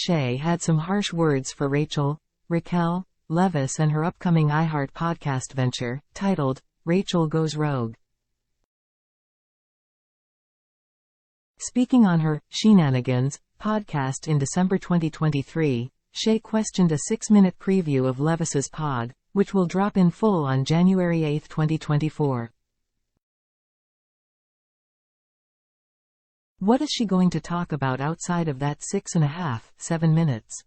Shay had some harsh words for Raquel Leviss and her upcoming iHeart podcast venture, titled, Raquel Goes Rogue. Speaking on her Scheananigans podcast in December 2023, Shay questioned a 6-minute preview of Leviss's pod, which will drop in full on January 8, 2024. What is she going to talk about outside of that 6.5–7 minutes?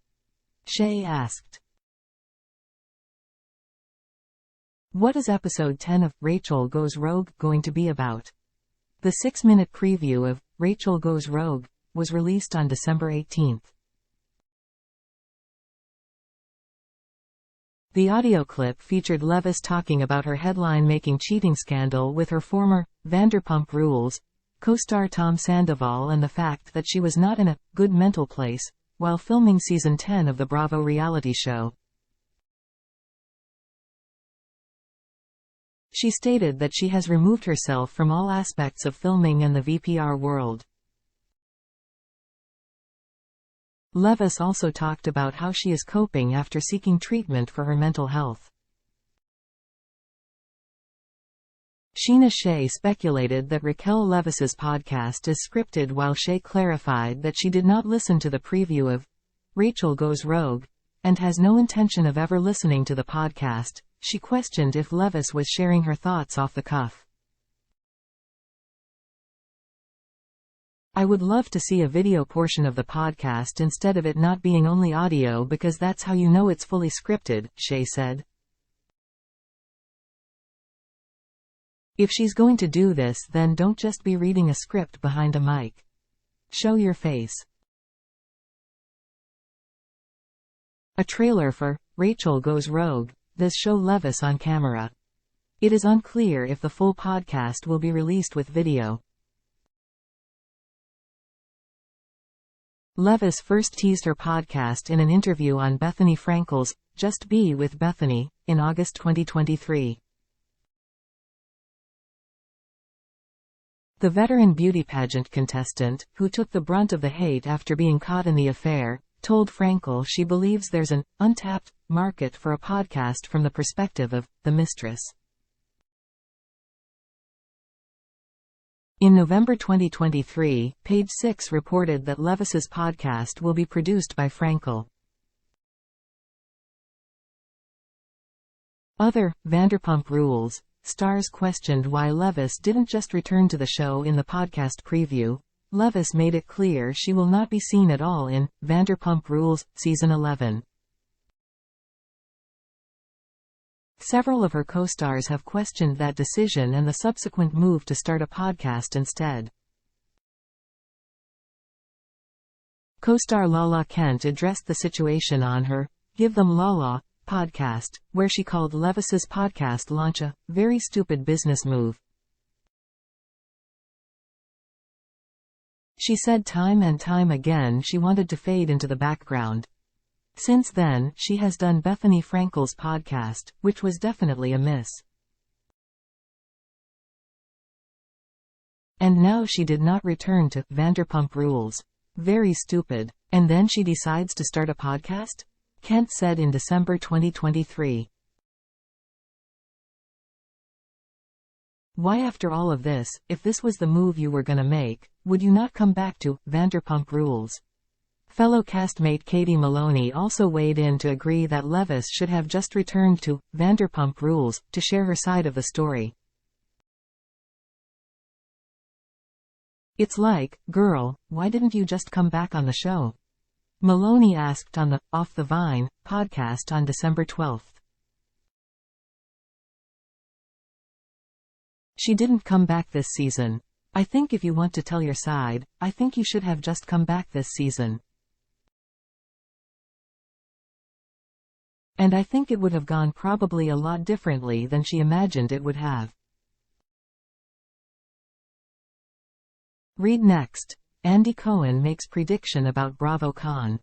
Shay asked. What is episode 10 of Raquel Goes Rogue going to be about? The 6-minute preview of Raquel Goes Rogue was released on December 18. The audio clip featured Leviss talking about her headline-making cheating scandal with her former Vanderpump Rules co-star Tom Sandoval and the fact that she was not in a good mental place while filming season 10 of the Bravo reality show. She stated that she has removed herself from all aspects of filming and the VPR world. Leviss also talked about how she is coping after seeking treatment for her mental health. Scheana Shay speculated that Raquel Leviss's podcast is scripted, while Shay clarified that she did not listen to the preview of Raquel Goes Rogue and has no intention of ever listening to the podcast. She questioned if Leviss was sharing her thoughts off the cuff. I would love to see a video portion of the podcast instead of it not being only audio, because that's how you know it's fully scripted, Shay said. If she's going to do this, then don't just be reading a script behind a mic. Show your face. A trailer for Raquel Goes Rogue does show Leviss on camera. It is unclear if the full podcast will be released with video. Leviss first teased her podcast in an interview on Bethenny Frankel's Just Be with Bethenny in August 2023. The veteran beauty pageant contestant, who took the brunt of the hate after being caught in the affair, told Frankel she believes there's an untapped market for a podcast from the perspective of the mistress. In November 2023, Page 6 reported that Leviss's podcast will be produced by Frankel. Other Vanderpump Rules stars questioned why Leviss didn't just return to the show in the podcast preview. Leviss made it clear she will not be seen at all in Vanderpump Rules Season 11. Several of her co-stars have questioned that decision and the subsequent move to start a podcast instead. Co-star Lala Kent addressed the situation on her Give Them Lala podcast, where she called Leviss's podcast launch a very stupid business move. She said time and time again she wanted to fade into the background. Since then, she has done Bethenny Frankel's podcast, which was definitely a miss. And now she did not return to Vanderpump Rules. Very stupid. And then she decides to start a podcast? Kent said in December 2023. Why, after all of this, if this was the move you were gonna make, would you not come back to Vanderpump Rules? Fellow castmate Katie Maloney also weighed in to agree that Leviss should have just returned to Vanderpump Rules to share her side of the story. It's like, girl, why didn't you just come back on the show? Maloney asked on the Off the Vine podcast on December 12. She didn't come back this season. I think if you want to tell your side, I think you should have just come back this season. And I think it would have gone probably a lot differently than she imagined it would have. Read next. Andy Cohen makes prediction about BravoCon.